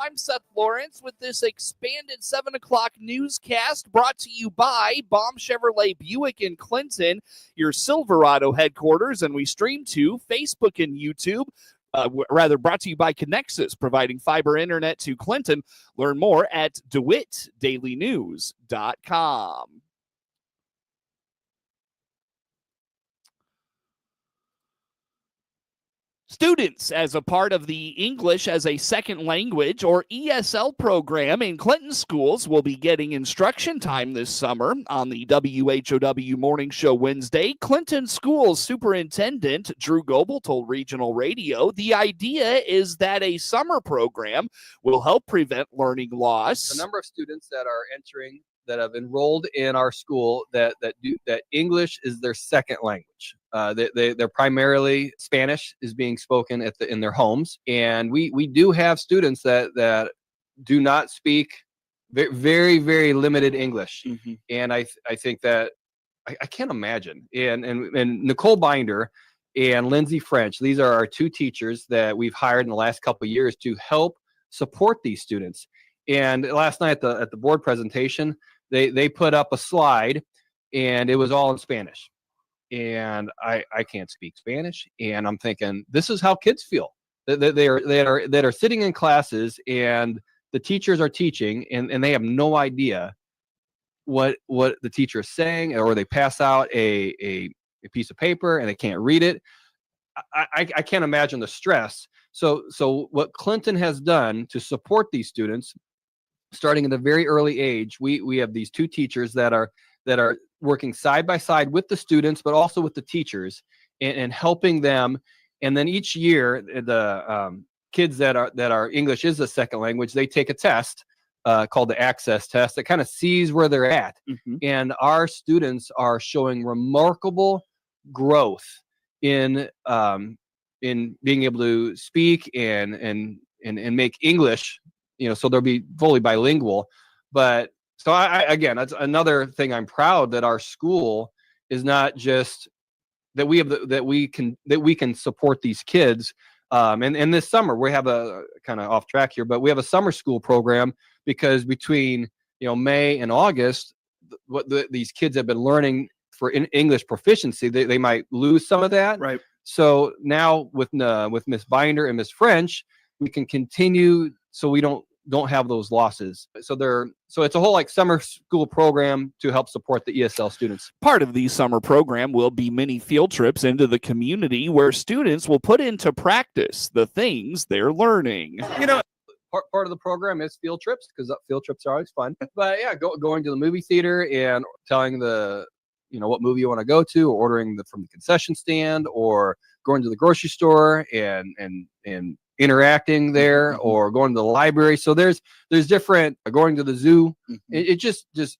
I'm Seth Lawrence with this expanded 7 o'clock newscast brought to you by Baum Chevrolet Buick in Clinton, your Silverado headquarters, and we stream to Facebook and YouTube. Brought to you by Connexus, providing fiber internet to Clinton. Learn more at DeWittDailyNews.com. Students, as a part of the English as a Second Language, or ESL program in Clinton schools, will be getting instruction time this summer. On the WHOW Morning Show Wednesday, Clinton Schools Superintendent Drew Goebel told Regional Radio the idea is that a summer program will help prevent learning loss. The number of students that are entering, that have enrolled in our school, that English is their second language. They're primarily Spanish is being spoken in their homes, and we do have students that do not speak very, very limited English. Mm-hmm. And I think that I can't imagine. And Nicole Binder and Lindsay French, these are our two teachers that we've hired in the last couple of years to help support these students. And last night at the board presentation, they put up a slide, and it was all in Spanish. And I can't speak Spanish, and I'm thinking, this is how kids feel. That are sitting in classes, and the teachers are teaching, and they have no idea what the teacher is saying, or they pass out a piece of paper and they can't read it. I can't imagine the stress. So what Clinton has done to support these students, starting at a very early age, we have these two teachers that are working side by side with the students, but also with the teachers, and helping them. And then each year, the kids that are English is a second language, they take a test called the Access Test that kind of sees where they're at. Mm-hmm. And our students are showing remarkable growth in being able to speak and make English, so they'll be fully bilingual. But so again, that's another thing I'm proud that our school is not just that we have that we can support these kids. And this summer we have a kind of off track here, but we have a summer school program, because between May and August, these kids have been learning for English proficiency, they might lose some of that. Right. So now with Miss Binder and Miss French, we can continue, so we don't have those losses. So it's a whole summer school program to help support the ESL students. Part of the summer program will be many field trips into the community where students will put into practice the things they're learning. Part of the program is field trips, because field trips are always fun. But yeah, going to the movie theater and telling what movie you want to go to, or ordering from the concession stand, or going to the grocery store and interacting there, mm-hmm. or going to the library. So there's different, going to the zoo. Mm-hmm. It just this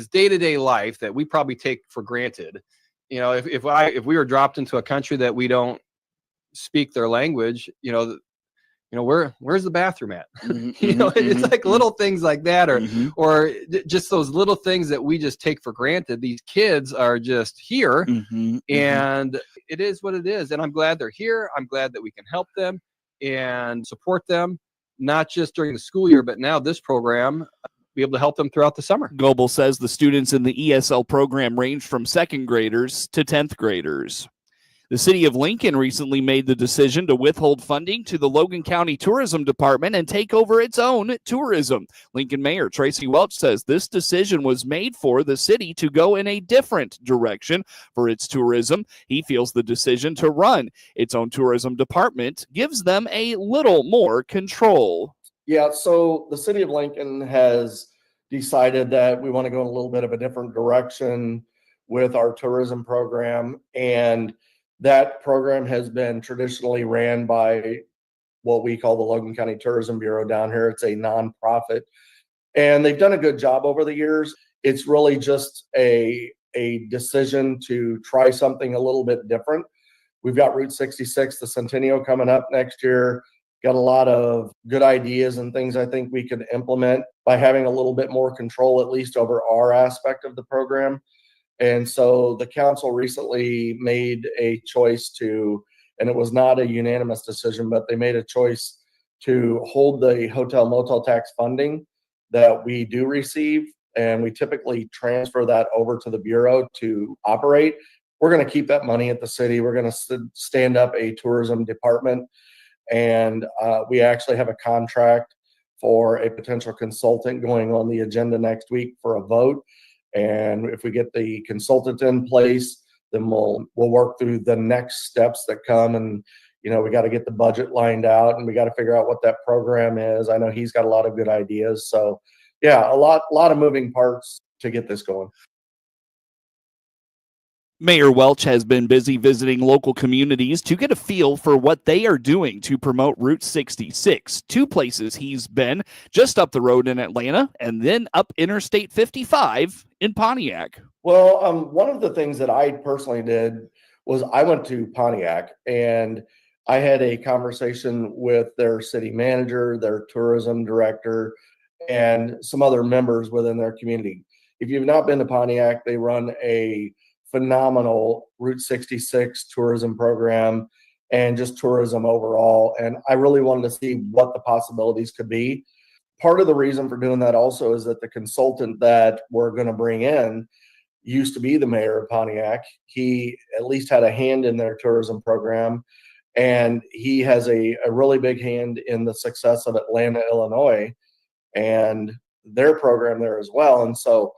day-to-day life that we probably take for granted. If we were dropped into a country that we don't speak their language, where's the bathroom at? Mm-hmm. It's like little things like that, or mm-hmm. or just those little things that we just take for granted. These kids are just here, mm-hmm. and it is what it is. And I'm glad they're here. I'm glad that we can help them and support them, not just during the school year, but now this program, be able to help them throughout the summer. Goebel says the students in the ESL program range from second graders to 10th graders. The city of Lincoln recently made the decision to withhold funding to the Logan County Tourism Department and take over its own tourism. Lincoln Mayor Tracy Welch says this decision was made for the city to go in a different direction for its tourism. He feels the decision to run its own tourism department gives them a little more control. Yeah, so the city of Lincoln has decided that we want to go in a little bit of a different direction with our tourism program, and that program has been traditionally ran by what we call the Logan County Tourism Bureau down here. It's a nonprofit, and they've done a good job over the years. It's really just a decision to try something a little bit different. We've got Route 66, the Centennial, coming up next year. Got a lot of good ideas and things I think we could implement by having a little bit more control, at least over our aspect of the program. And so the council recently made a choice to, and it was not a unanimous decision, but they made a choice to hold the hotel motel tax funding that we do receive, and we typically transfer that over to the Bureau to operate. We're going to keep that money at the city. We're going to stand up a tourism department, and we actually have a contract for a potential consultant going on the agenda next week for a vote. And if we get the consultant in place, then we'll work through the next steps that come. And we got to get the budget lined out, and we got to figure out what that program is. I know he's got a lot of good ideas. So yeah, a lot of moving parts to get this going. Mayor Welch has been busy visiting local communities to get a feel for what they are doing to promote Route 66. Two places he's been: just up the road in Atlanta and then up Interstate 55 in Pontiac. Well, one of the things that I personally did was I went to Pontiac, and I had a conversation with their city manager, their tourism director, and some other members within their community. If you've not been to Pontiac, they run a phenomenal Route 66 tourism program and just tourism overall. And I really wanted to see what the possibilities could be. Part of the reason for doing that also is that the consultant that we're going to bring in used to be the mayor of Pontiac. He at least had a hand in their tourism program, and he has a really big hand in the success of Atlanta, Illinois, and their program there as well. And so,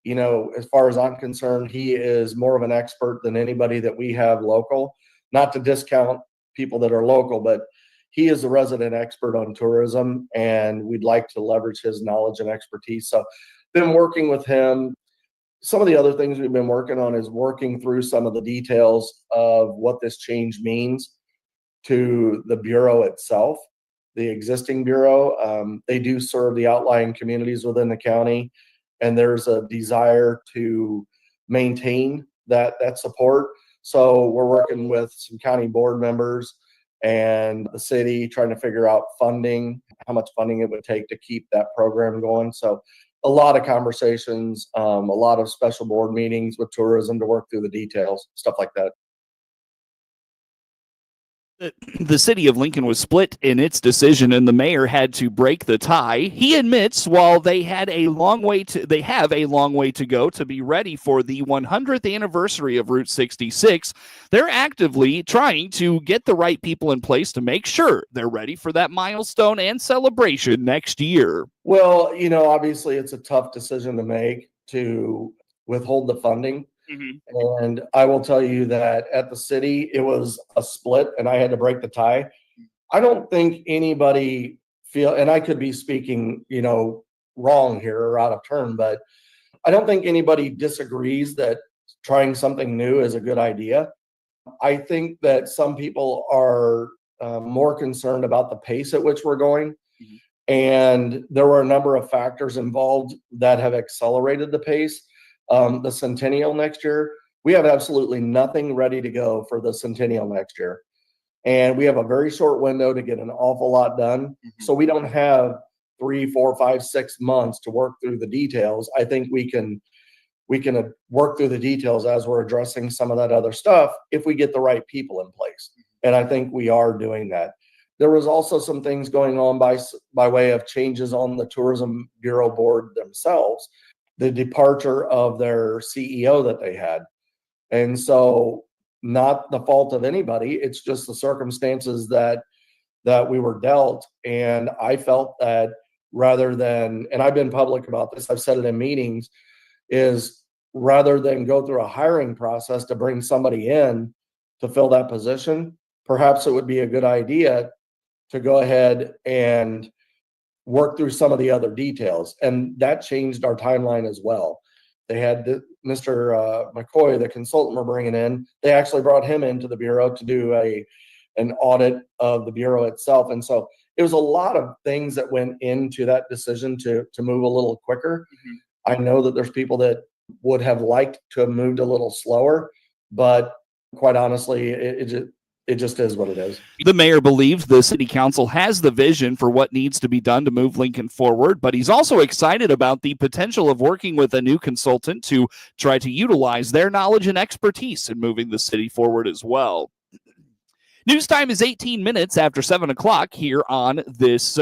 as far as I'm concerned, he is more of an expert than anybody that we have local. Not to discount people that are local, but he is a resident expert on tourism, and we'd like to leverage his knowledge and expertise. So been working with him. Some of the other things we've been working on is working through some of the details of what this change means to the Bureau itself, the existing Bureau. They do serve the outlying communities within the county, and there's a desire to maintain that support. So we're working with some county board members and the city, trying to figure out funding, how much funding it would take to keep that program going. So a lot of conversations, a lot of special board meetings with tourism to work through the details, stuff like that. The city of Lincoln was split in its decision, and the mayor had to break the tie. He admits while they have a long way to go to be ready for the 100th anniversary of Route 66, they're actively trying to get the right people in place to make sure they're ready for that milestone and celebration next year. Well, obviously it's a tough decision to make to withhold the funding. Mm-hmm. And I will tell you that at the city, it was a split, and I had to break the tie. I don't think anybody and I could be speaking, wrong here or out of turn, but I don't think anybody disagrees that trying something new is a good idea. I think that some people are more concerned about the pace at which we're going. Mm-hmm. And there were a number of factors involved that have accelerated the pace. The centennial next year, we have absolutely nothing ready to go for the centennial next year. And we have a very short window to get an awful lot done. Mm-hmm. So we don't have 3, 4, 5, 6 months to work through the details. I think we can work through the details as we're addressing some of that other stuff if we get the right people in place. And I think we are doing that. There was also some things going on by way of changes on the Tourism Bureau board themselves. The departure of their CEO that they had. And so not the fault of anybody, it's just the circumstances that we were dealt. And I felt that rather than, and I've been public about this, I've said it in meetings, is rather than go through a hiring process to bring somebody in to fill that position, perhaps it would be a good idea to go ahead and work through some of the other details. And that changed our timeline as well. They had Mr. McCoy, the consultant we're bringing in, they actually brought him into the Bureau to do an audit of the Bureau itself. And so it was a lot of things that went into that decision to move a little quicker. Mm-hmm. I know that there's people that would have liked to have moved a little slower, but quite honestly, it just is what it is. The mayor believes the city council has the vision for what needs to be done to move Lincoln forward, but he's also excited about the potential of working with a new consultant to try to utilize their knowledge and expertise in moving the city forward as well. News time is 18 minutes after 7 o'clock here on this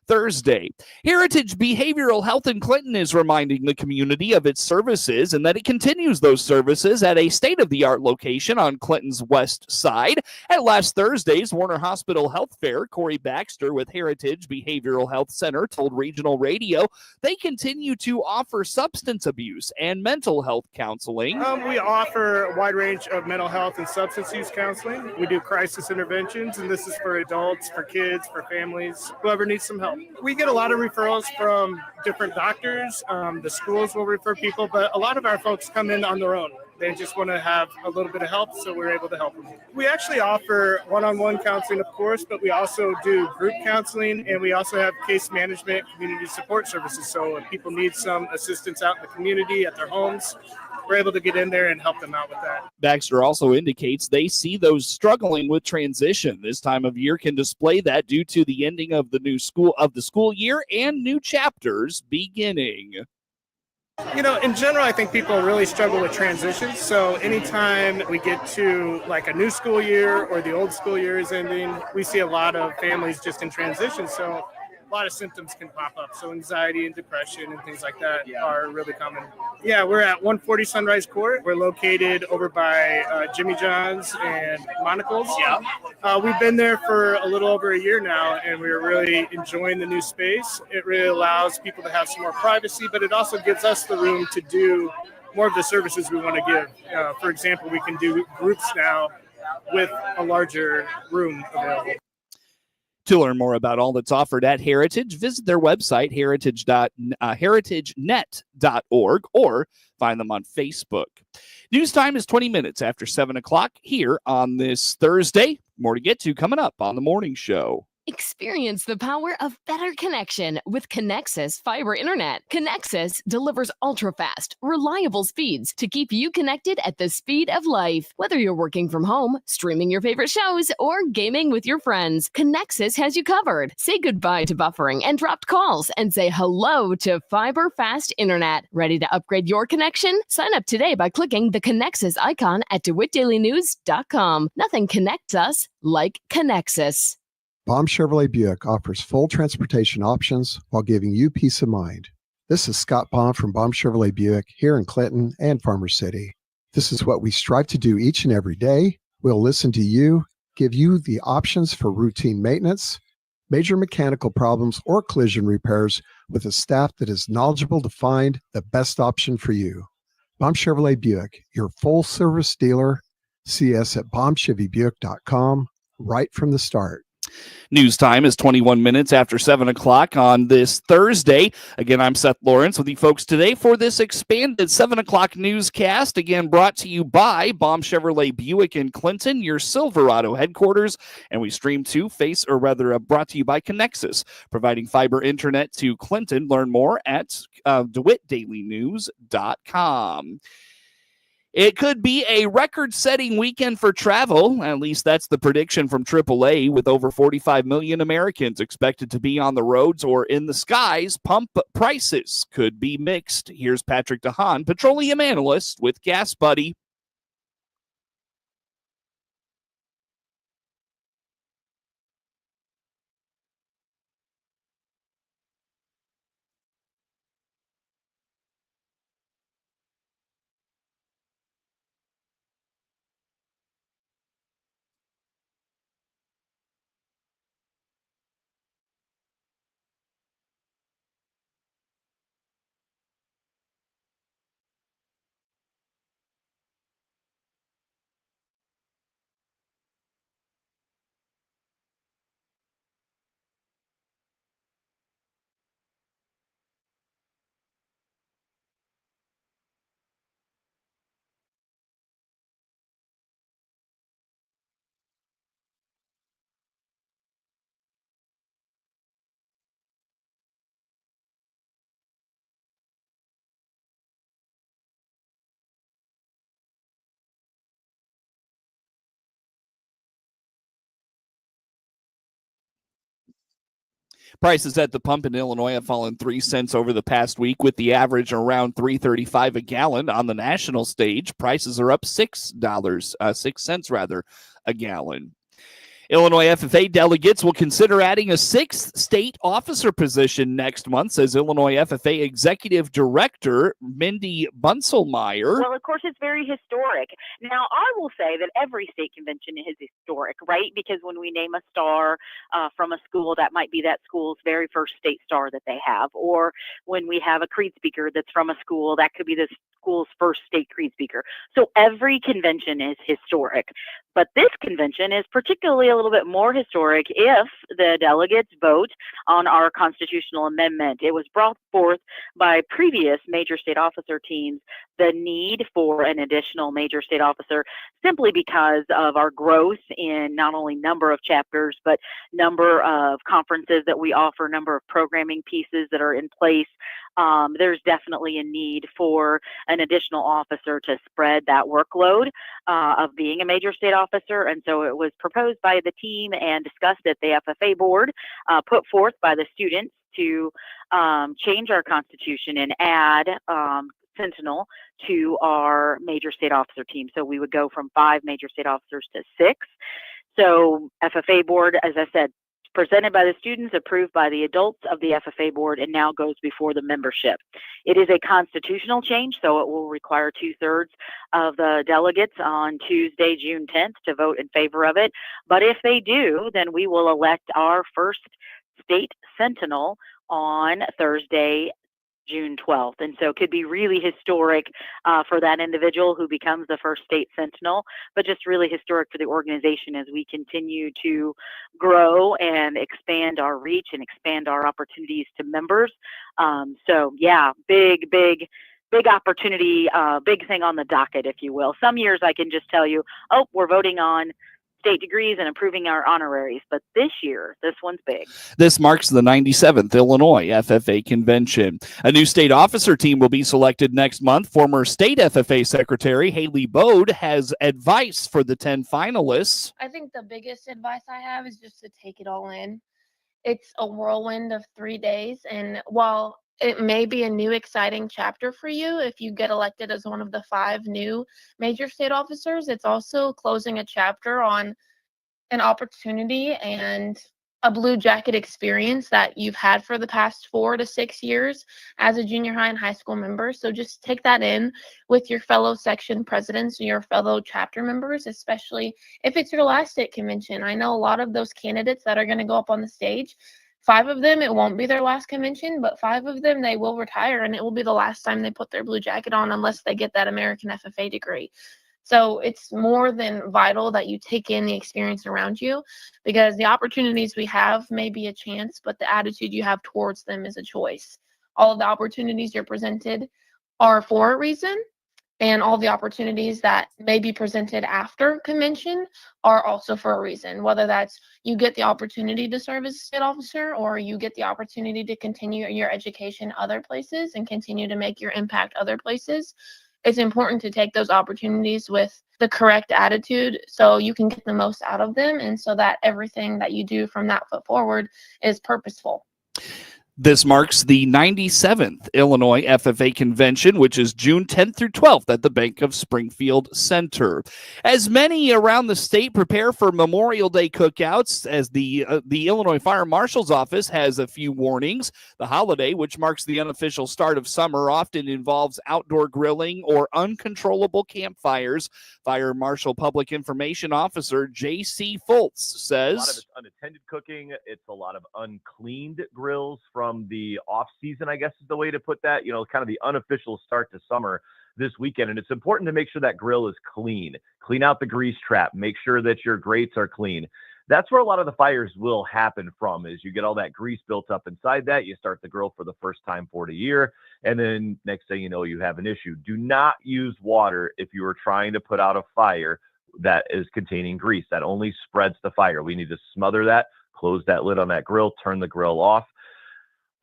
Thursday. Heritage Behavioral Health in Clinton is reminding the community of its services and that it continues those services at a state-of-the-art location on Clinton's west side. At last Thursday's Warner Hospital Health Fair, Corey Baxter with Heritage Behavioral Health Center told Regional Radio they continue to offer substance abuse and mental health counseling. We offer a wide range of mental health and substance use counseling. We do crisis interventions, and this is for adults, for kids, for families, whoever needs some help. We get a lot of referrals from different doctors. The schools will refer people, but a lot of our folks come in on their own. They just want to have a little bit of help, so we're able to help them. We actually offer one-on-one counseling, of course, but we also do group counseling, and we also have case management, community support services. So if people need some assistance out in the community, at their homes, we're able to get in there and help them out with that. Baxter also indicates they see those struggling with transition. This time of year can display that due to the ending of the school year and new chapters beginning. You know, in general, I think people really struggle with transitions. So anytime we get to like a new school year or the old school year is ending, we see a lot of families just in transition. So a lot of symptoms can pop up. So anxiety and depression and things like that are really common. Yeah, we're at 140 Sunrise Court. We're located over by Jimmy John's and Monocle's. We've been there for a little over a year now, and we're really enjoying the new space. It really allows people to have some more privacy, but it also gives us the room to do more of the services we want to give. For example, we can do groups now with a larger room available. To learn more about all that's offered at Heritage, visit their website, heritagenet.org, or find them on Facebook. News time is 20 minutes after 7 o'clock here on this Thursday. More to get to coming up on the morning show. Experience the power of better connection with Connexus Fiber Internet. Connexus delivers ultra-fast, reliable speeds to keep you connected at the speed of life. Whether you're working from home, streaming your favorite shows, or gaming with your friends, Connexus has you covered. Say goodbye to buffering and dropped calls and say hello to fiber fast internet. Ready to upgrade your connection? Sign up today by clicking the Connexus icon at DeWittDailyNews.com. Nothing connects us like Connexus. Baum Chevrolet Buick offers full transportation options while giving you peace of mind. This is Scott Baum from Baum Chevrolet Buick here in Clinton and Farmer City. This is what we strive to do each and every day. We'll listen to you, give you the options for routine maintenance, major mechanical problems, or collision repairs with a staff that is knowledgeable to find the best option for you. Baum Chevrolet Buick, your full service dealer. See us at baumchevybuick.com right from the start. News time is 21 minutes after 7 o'clock on this Thursday. Again, I'm Seth Lawrence with you folks today for this expanded 7 o'clock newscast. Again, brought to you by Baum Chevrolet Buick in Clinton, your Silverado headquarters. And we stream to brought to you by Connexus, providing fiber internet to Clinton. Learn more at DeWittDailyNews.com. It could be a record-setting weekend for travel. At least that's the prediction from AAA, with over 45 million Americans expected to be on the roads or in the skies. Pump prices could be mixed. Here's Patrick DeHaan, petroleum analyst with Gas Buddy. Prices at the pump in Illinois have fallen 3 cents over the past week, with the average around $3.35 a gallon. On the national stage, prices are up $6 a gallon. Illinois FFA delegates will consider adding a sixth state officer position next month, says Illinois FFA Executive Director Mindy Bunselmeyer. Well, of course, it's very historic. Now, I will say that every state convention is historic, right? Because when we name a star from a school, that might be that school's very first state star that they have. Or when we have a creed speaker that's from a school, that could be the school's first state creed speaker. So every convention is historic. But this convention is particularly a little bit more historic if the delegates vote on our constitutional amendment. It was brought forth by previous major state officer teams, the need for an additional major state officer, simply because of our growth in not only number of chapters, but number of conferences that we offer, number of programming pieces that are in place. There's definitely a need for an additional officer to spread that workload of being a major state officer. And so it was proposed by the team and discussed at the FFA board, put forth by the students to change our constitution and add Sentinel to our major state officer team. So we would go from 5 major state officers to 6. So FFA board, as I said, presented by the students, approved by the adults of the FFA board, and now goes before the membership. It is a constitutional change, so it will require 2/3 of the delegates on Tuesday, June 10th to vote in favor of it. But if they do, then we will elect our first state sentinel on Thursday, June 12th. And so it could be really historic for that individual who becomes the first state sentinel, but just really historic for the organization as we continue to grow and expand our reach and expand our opportunities to members. So yeah, big opportunity, big thing on the docket, if you will. Some years I can just tell you, oh, we're voting on state degrees and improving our honoraries. But this year, this one's big. This marks the 97th Illinois FFA convention. A new state officer team will be selected next month. Former state FFA secretary Haley Bode has advice for the 10 finalists. I think the biggest advice I have is just to take it all in. It's a whirlwind of 3 days. And while it may be a new exciting chapter for you if you get elected as one of the 5 new major state officers, it's also closing a chapter on an opportunity and a blue jacket experience that you've had for the past 4 to 6 years as a junior high and high school member. So just take that in with your fellow section presidents and your fellow chapter members, especially if it's your last state convention. I know a lot of those candidates that are going to go up on the stage, 5 of them, it won't be their last convention, but 5 of them, they will retire, and it will be the last time they put their blue jacket on unless they get that American FFA degree. So it's more than vital that you take in the experience around you, because the opportunities we have may be a chance, but the attitude you have towards them is a choice. All of the opportunities you're presented are for a reason, and all the opportunities that may be presented after convention are also for a reason, whether that's you get the opportunity to serve as a state officer or you get the opportunity to continue your education other places and continue to make your impact other places. It's important to take those opportunities with the correct attitude so you can get the most out of them, and so that everything that you do from that foot forward is purposeful. This marks the 97th Illinois FFA convention, which is June 10th through 12th at the Bank of Springfield Center. As many around the state prepare for Memorial Day cookouts, as the Illinois Fire Marshal's Office has a few warnings. The holiday, which marks the unofficial start of summer, often involves outdoor grilling or uncontrollable campfires. Fire Marshal Public Information Officer J.C. Foltz says, a lot of it's unattended cooking. It's a lot of uncleaned grills from the off season, I guess is the way to put that, kind of the unofficial start to summer this weekend. And it's important to make sure that grill is clean out the grease trap, make sure that your grates are clean. That's where a lot of the fires will happen from, is you get all that grease built up inside that. You start the grill for the first time for the year, and then next thing you know, you have an issue. Do not use water if you are trying to put out a fire that is containing grease. That only spreads the fire. We need to smother that, close that lid on that grill, turn the grill off.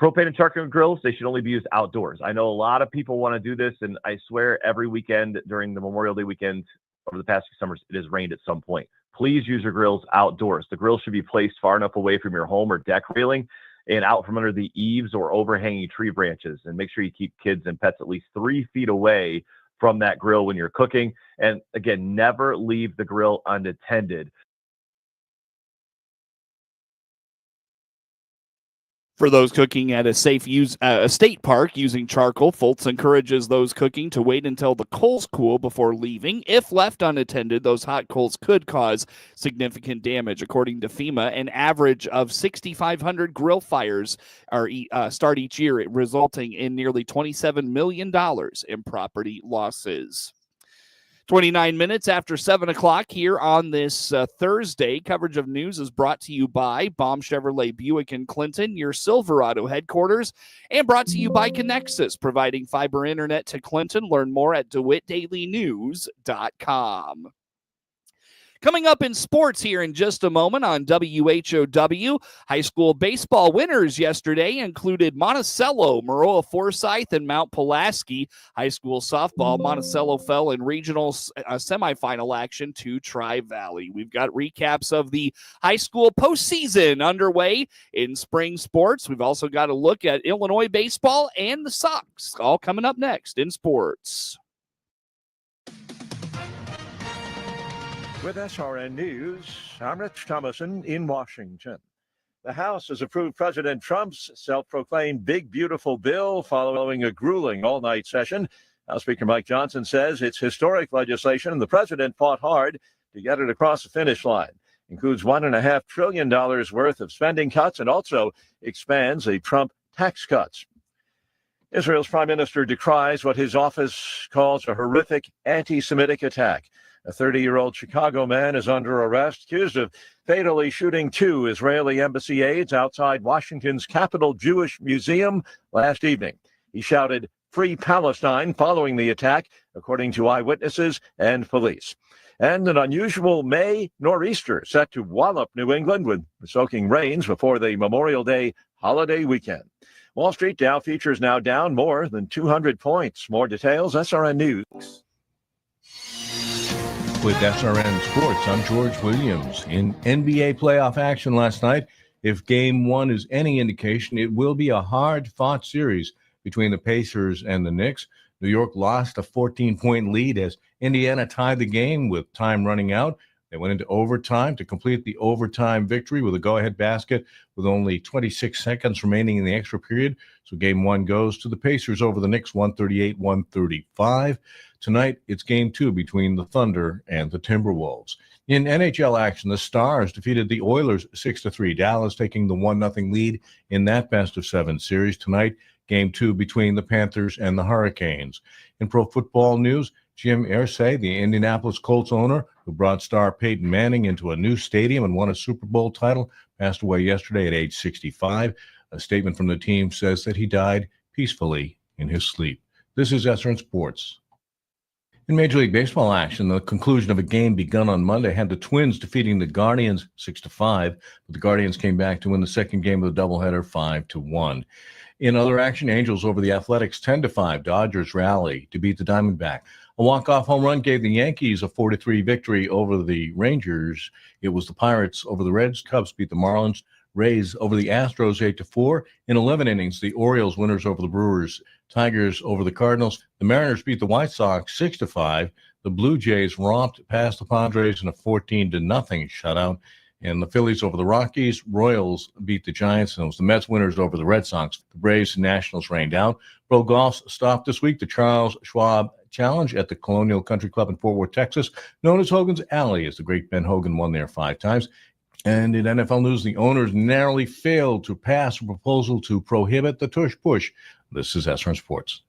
Propane and charcoal grills, they should only be used outdoors. I know a lot of people want to do this, and I swear every weekend during the Memorial Day weekend over the past few summers, it has rained at some point. Please use your grills outdoors. The grill should be placed far enough away from your home or deck railing and out from under the eaves or overhanging tree branches. And make sure you keep kids and pets at least 3 feet away from that grill when you're cooking. And again, never leave the grill unattended. For those cooking at a state park using charcoal, Fultz encourages those cooking to wait until the coals cool before leaving. If left unattended, those hot coals could cause significant damage. According to FEMA, an average of 6,500 grill fires start each year, resulting in nearly $27 million in property losses. 29 minutes after 7 o'clock here on this Thursday. Coverage of news is brought to you by Baum Chevrolet Buick in Clinton, your Silverado headquarters, and brought to you by Connexus, providing fiber internet to Clinton. Learn more at DeWittDailyNews.com. Coming up in sports here in just a moment on WHOW, high school baseball winners yesterday included Monticello, Maroa-Forsyth, and Mount Pulaski. High school softball, Monticello fell in regional semifinal action to Tri-Valley. We've got recaps of the high school postseason underway in spring sports. We've also got a look at Illinois baseball and the Sox, all coming up next in sports. With SRN News, I'm Rich Thomason in Washington. The House has approved President Trump's self-proclaimed Big Beautiful Bill following a grueling all-night session. House Speaker Mike Johnson says it's historic legislation, and the president fought hard to get it across the finish line. Includes $1.5 trillion worth of spending cuts and also expands the Trump tax cuts. Israel's prime minister decries what his office calls a horrific anti-Semitic attack. A 30-year-old Chicago man is under arrest, accused of fatally shooting 2 Israeli embassy aides outside Washington's Capitol Jewish Museum last evening. He shouted, "Free Palestine," following the attack, according to eyewitnesses and police. And an unusual May nor'easter set to wallop New England with soaking rains before the Memorial Day holiday weekend. Wall Street Dow futures now down more than 200 points. More details, SRN News. With SRN Sports, I'm George Williams. In NBA playoff action last night, if Game 1 is any indication, it will be a hard-fought series between the Pacers and the Knicks. New York lost a 14-point lead as Indiana tied the game with time running out. They went into overtime to complete the overtime victory with a go-ahead basket with only 26 seconds remaining in the extra period. So Game 1 goes to the Pacers over the Knicks, 138-135. Tonight, it's Game 2 between the Thunder and the Timberwolves. In NHL action, the Stars defeated the Oilers 6-3. Dallas taking the 1-0 lead in that best-of-7 series. Tonight, Game 2 between the Panthers and the Hurricanes. In pro football news, Jim Irsay, the Indianapolis Colts owner who brought star Peyton Manning into a new stadium and won a Super Bowl title, passed away yesterday at age 65. A statement from the team says that he died peacefully in his sleep. This is SRN Sports. In Major League Baseball action, the conclusion of a game begun on Monday had the Twins defeating the Guardians 6-5, but the Guardians came back to win the second game of the doubleheader 5-1. In other action, Angels over the Athletics 10-5. Dodgers rally to beat the Diamondback. A walk-off home run gave the Yankees a 4-3 victory over the Rangers. It was the Pirates over the Reds. Cubs beat the Marlins. Rays over the Astros 8-4. In 11 innings, the Orioles winners over the Brewers. Tigers over the Cardinals. The Mariners beat the White Sox 6-5. The Blue Jays romped past the Padres in a 14-0 shutout. And the Phillies over the Rockies. Royals beat the Giants. And it was the Mets winners over the Red Sox. The Braves and Nationals rained out. Pro golf's stopped this week. The Charles Schwab Challenge at the Colonial Country Club in Fort Worth, Texas, known as Hogan's Alley, as the great Ben Hogan won there 5 times. And in NFL news, the owners narrowly failed to pass a proposal to prohibit the tush push. This is SRN Sports.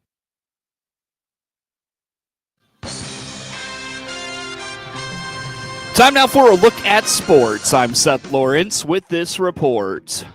Time now for a look at sports. I'm Seth Lawrence with this report.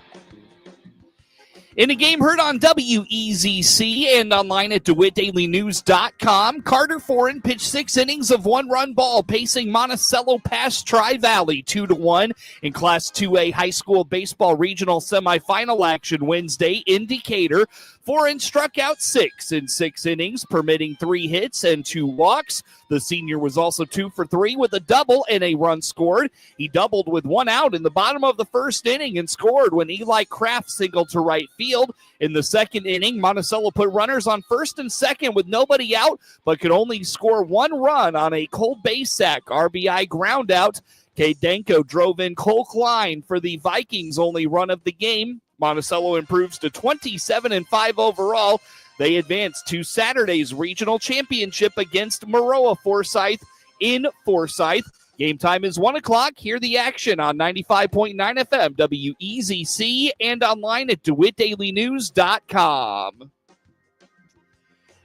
In a game heard on WEZC and online at DeWittDailyNews.com, Carter Foran pitched 6 innings of 1-run ball, pacing Monticello past Tri-Valley 2-1 in Class 2A high school baseball regional semifinal action Wednesday in Decatur. Foran struck out 6 in 6 innings, permitting 3 hits and 2 walks. The senior was also 2 for 3 with a double and a run scored. He doubled with 1 out in the bottom of the first inning and scored when Eli Kraft singled to right field. In the second inning, Monticello put runners on first and second with nobody out, but could only score 1 run on a cold base sack RBI ground out. Cade Danko drove in Cole Klein for the Vikings' only run of the game. Monticello improves to 27-5 overall. They advance to Saturday's regional championship against Maroa-Forsyth in Forsyth. Game time is 1 o'clock. Hear the action on 95.9 FM, WEZC, and online at DeWittDailyNews.com.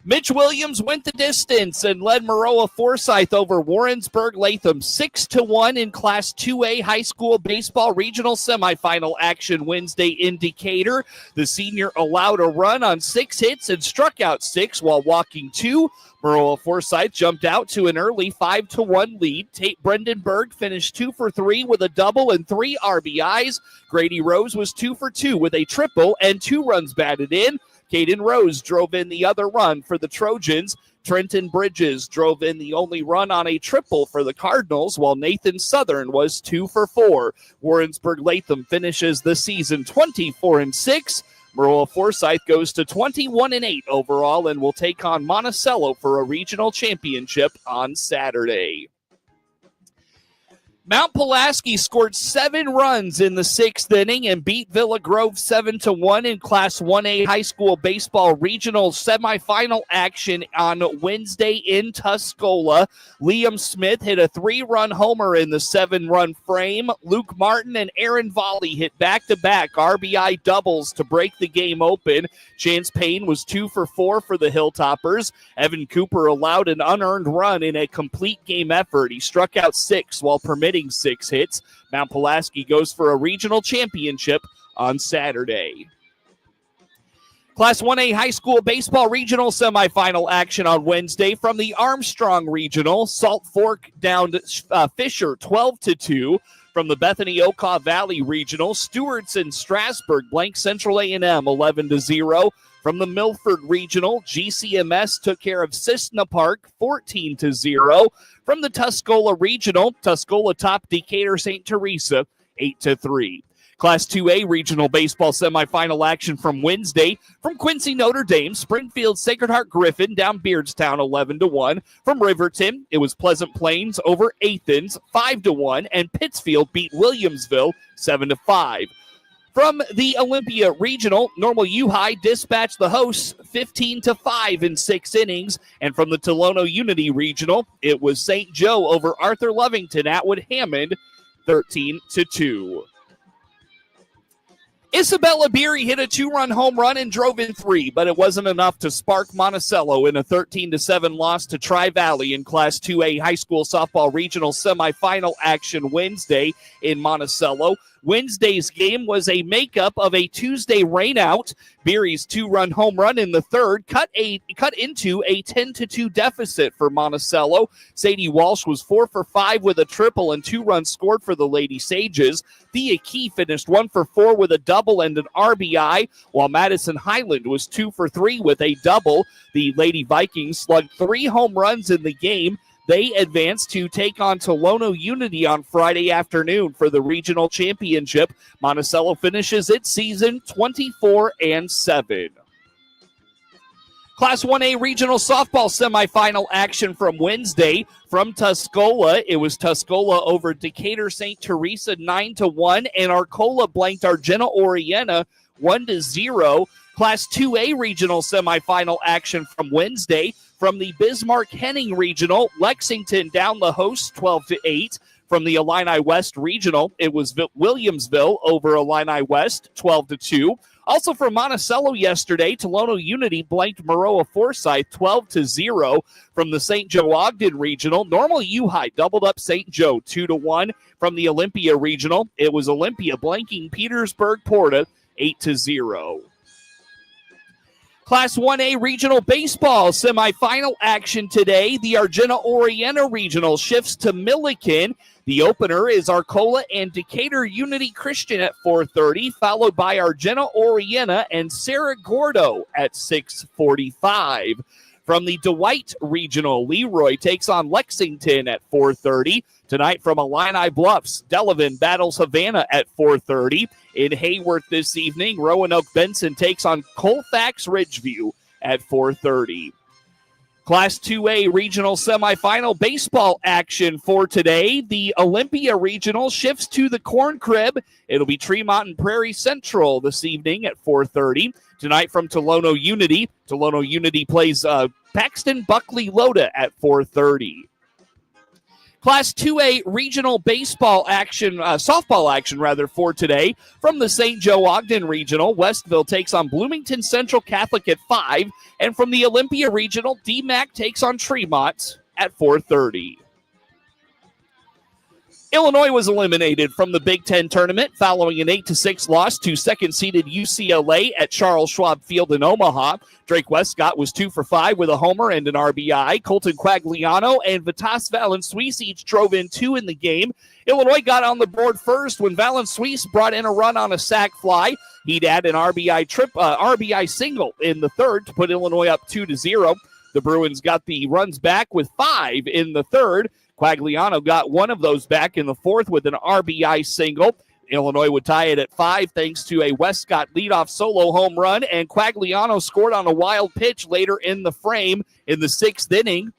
Mitch Williams went the distance and led Maroa-Forsyth over Warrensburg-Latham 6-1 in Class 2A high school baseball regional semifinal action Wednesday in Decatur. The senior allowed a run on 6 hits and struck out 6 while walking 2. Maroa-Forsyth jumped out to an early 5-1 lead. Tate Brendenberg finished 2 for 3 with a double and 3 RBIs. Grady Rose was 2 for 2 with a triple and 2 runs batted in. Caden Rose drove in the other run for the Trojans. Trenton Bridges drove in the only run on a triple for the Cardinals, while Nathan Southern was 2 for 4. Warrensburg-Latham finishes the season 24-6. Maroa-Forsyth goes to 21-8 overall and will take on Monticello for a regional championship on Saturday. Mount Pulaski scored 7 runs in the 6th inning and beat Villa Grove 7-1 in Class 1A high school baseball regional semifinal action on Wednesday in Tuscola. Liam Smith hit a 3-run homer in the 7-run frame. Luke Martin and Aaron Volley hit back-to-back RBI doubles to break the game open. Chance Payne was 2 for 4 for the Hilltoppers. Evan Cooper allowed an unearned run in a complete game effort. He struck out 6 while permitting 6 hits. Mount Pulaski goes for a regional championship on Saturday. Class 1A high school baseball regional semifinal action on Wednesday from the Armstrong Regional. Salt Fork downed Fisher 12-2. From the Bethany Okaw Valley Regional, Stewartson Strasburg blanked Central A&M 11-0. From the Milford Regional, GCMS took care of Cissna Park 14-0. From the Tuscola Regional, Tuscola topped Decatur St. Teresa 8-3. Class 2A regional baseball semifinal action from Wednesday. From Quincy Notre Dame, Springfield Sacred Heart Griffin down Beardstown 11-1. From Riverton, it was Pleasant Plains over Athens 5-1, and Pittsfield beat Williamsville 7-5. From the Olympia Regional, Normal U High dispatched the hosts 15-5 in 6 innings. And from the Tolono Unity Regional, it was St. Joe over Arthur Lovington Atwood Hammond 13-2. Isabella Beery hit a 2-run home run and drove in 3, but it wasn't enough to spark Monticello in a 13-7 loss to Tri-Valley in Class 2A high school softball regional semifinal action Wednesday in Monticello. Wednesday's game was a makeup of a Tuesday rainout. Beery's 2-run home run in the 3rd cut into a 10-2 deficit for Monticello. Sadie Walsh was 4 for 5 with a triple and 2 runs scored for the Lady Sages. Thea Key finished 1 for 4 with a double and an RBI, while Madison Highland was 2 for 3 with a double. The Lady Vikings slugged 3 home runs in the game. They advance to take on Tolono Unity on Friday afternoon for the regional championship. Monticello finishes its season 24-7. Class 1A regional softball semifinal action from Wednesday. From Tuscola, it was Tuscola over Decatur St. Teresa 9-1, and Arcola blanked Argenta Oriena 1-0. Class 2A regional semifinal action from Wednesday. From the Bismarck-Henning Regional, Lexington down the hosts 12-8. From the Illini West Regional, it was Williamsville over Illini West 12-2. Also from Monticello yesterday, Tolono Unity blanked Maroa-Forsyth 12-0. From the St. Joe Ogden Regional, Normal U High doubled up St. Joe 2-1. From the Olympia Regional, it was Olympia blanking Petersburg Porta 8-0. Class 1A regional baseball semifinal action today. The Argenta Oriena Regional shifts to Milliken. The opener is Arcola and Decatur Unity Christian at 4:30, followed by Argenta Oriena and Sarah Gordo at 6:45. From the Dwight Regional, Leroy takes on Lexington at 4:30. Tonight from Illini Bluffs, Delavan battles Havana at 4:30. In Hayworth this evening, Roanoke Benson takes on Colfax Ridgeview at 4:30. Class 2A regional semifinal baseball action for today. The Olympia regional shifts to the Corn Crib. It'll be Tremont and Prairie Central this evening at 4:30. Tonight from Tolono Unity. Tolono Unity plays Paxton Buckley Loda at 4:30. Class 2A regional baseball action, softball action rather, for today. From the St. Joe Ogden Regional, Westville takes on Bloomington Central Catholic at 5. And from the Olympia Regional, DMAC takes on Tremont at 4:30. Illinois was eliminated from the Big Ten tournament following an 8-6 loss to second-seeded UCLA at Charles Schwab Field in Omaha. Drake Westcott was 2 for 5 with a homer and an RBI. Colton Quagliano and Vitas Valenzuis each drove in 2 in the game. Illinois got on the board first when Valenzuis brought in a run on a sac fly. He'd add an RBI single in the third to put Illinois up 2-0. The Bruins got the runs back with 5 in the third. Quagliano got one of those back in the fourth with an RBI single. Illinois would tie it at 5 thanks to a Westcott leadoff solo home run, and Quagliano scored on a wild pitch later in the frame in the 6th inning.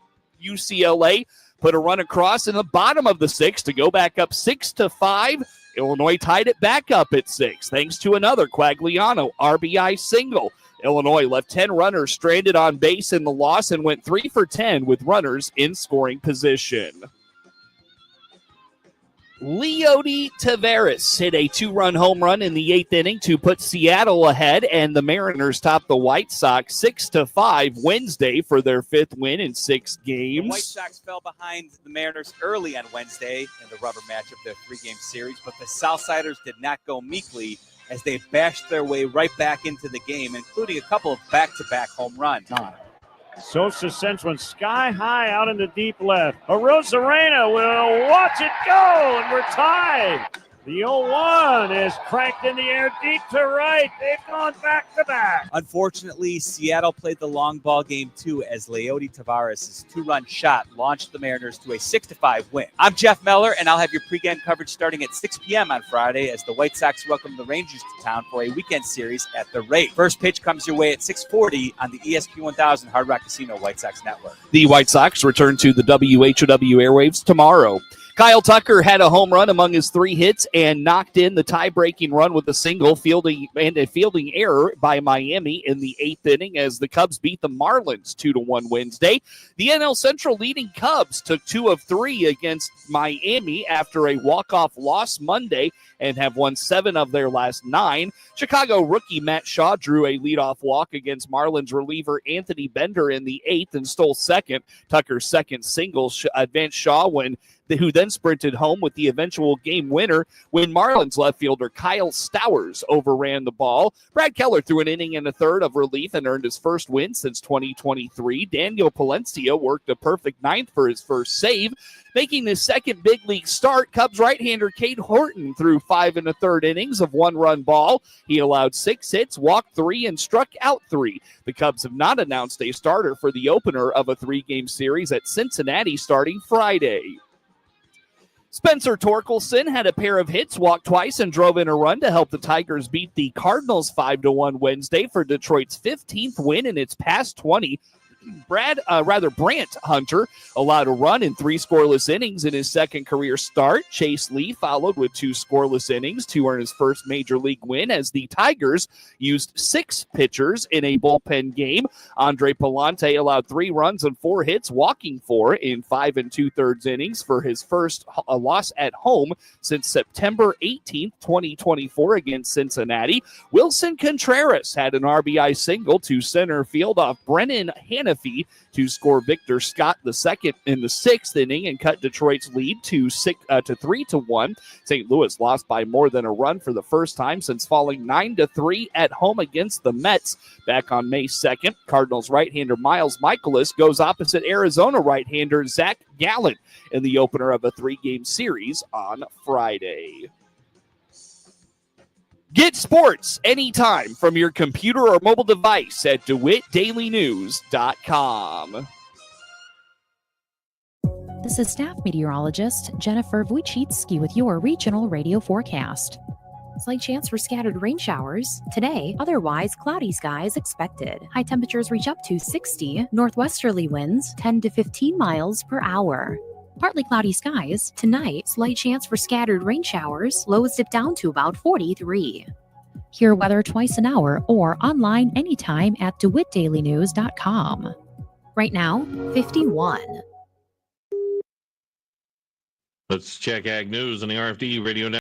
UCLA put a run across in the bottom of the 6th to go back up 6-5. Illinois tied it back up at 6 thanks to another Quagliano RBI single. Illinois left 10 runners stranded on base in the loss and went 3 for 10 with runners in scoring position. Leody Taveras hit a 2-run home run in the 8th inning to put Seattle ahead, and the Mariners topped the White Sox 6-5 Wednesday for their 5th win in 6 games. The White Sox fell behind the Mariners early on Wednesday in the rubber match of their 3-game series, but the Southsiders did not go meekly as they bashed their way right back into the game, including a couple of back-to-back home runs. Sosa sends one sky high out in the deep left. Arozarena will watch it go, and we're tied. The 0-1 is cranked in the air deep to right. They've gone back-to-back. Unfortunately, Seattle played the long ball game too as Leody Taveras' 2-run shot launched the Mariners to a 6-5 win. I'm Jeff Meller, and I'll have your pregame coverage starting at 6 p.m. on Friday as the White Sox welcome the Rangers to town for a weekend series at the Rate. First pitch comes your way at 6:40 on the ESPN 1000 Hard Rock Casino White Sox Network. The White Sox return to the WHOW airwaves tomorrow. Kyle Tucker had a home run among his 3 hits and knocked in the tie-breaking run with a single fielding error by Miami in the 8th inning as the Cubs beat the Marlins 2-1 Wednesday. The NL Central leading Cubs took 2 of 3 against Miami after a walk-off loss Monday and have won 7 of their last 9. Chicago rookie Matt Shaw drew a leadoff walk against Marlins reliever Anthony Bender in the 8th and stole second. Tucker's second single advanced Shaw who then sprinted home with the eventual game winner when Marlins left fielder Kyle Stowers overran the ball. Brad Keller threw an inning and a third of relief and earned his first win since 2023. Daniel Palencia worked a perfect 9th for his first save. Making his second big league start, Cubs right-hander Cade Horton threw 5 1/3 innings of 1-run ball. He allowed 6 hits, walked 3, and struck out 3. The Cubs have not announced a starter for the opener of a 3-game series at Cincinnati starting Friday. Spencer Torkelson had a pair of hits, walked twice, and drove in a run to help the Tigers beat the Cardinals 5-1 Wednesday for Detroit's 15th win in its past 20. Brant Hunter allowed a run in 3 scoreless innings in his second career start. Chase Lee followed with 2 scoreless innings to earn his first major league win as the Tigers used 6 pitchers in a bullpen game. Andre Palante allowed 3 runs and 4 hits, walking 4 in 5 2/3 innings for his first loss at home since September 18th, 2024 against Cincinnati. Wilson Contreras had an RBI single to center field off Brennan Hannafy to score Victor Scott II in the 6th inning and cut Detroit's lead to 3-1. St. Louis lost by more than a run for the first time since falling 9-3 at home against the Mets back on May 2nd. Cardinals right-hander Miles Michaelis goes opposite Arizona right-hander Zach Gallen in the opener of a 3-game series on Friday. Get sports anytime from your computer or mobile device at DeWittDailyNews.com. This is staff meteorologist Jennifer Wojcicki with your regional radio forecast. Slight chance for scattered rain showers. Today, otherwise cloudy skies expected. High temperatures reach up to 60. Northwesterly winds 10 to 15 miles per hour. Partly cloudy skies. Tonight, slight chance for scattered rain showers. Lows dip down to about 43. Hear weather twice an hour or online anytime at DeWittDailyNews.com. Right now, 51. Let's check Ag News on the RFD Radio Network.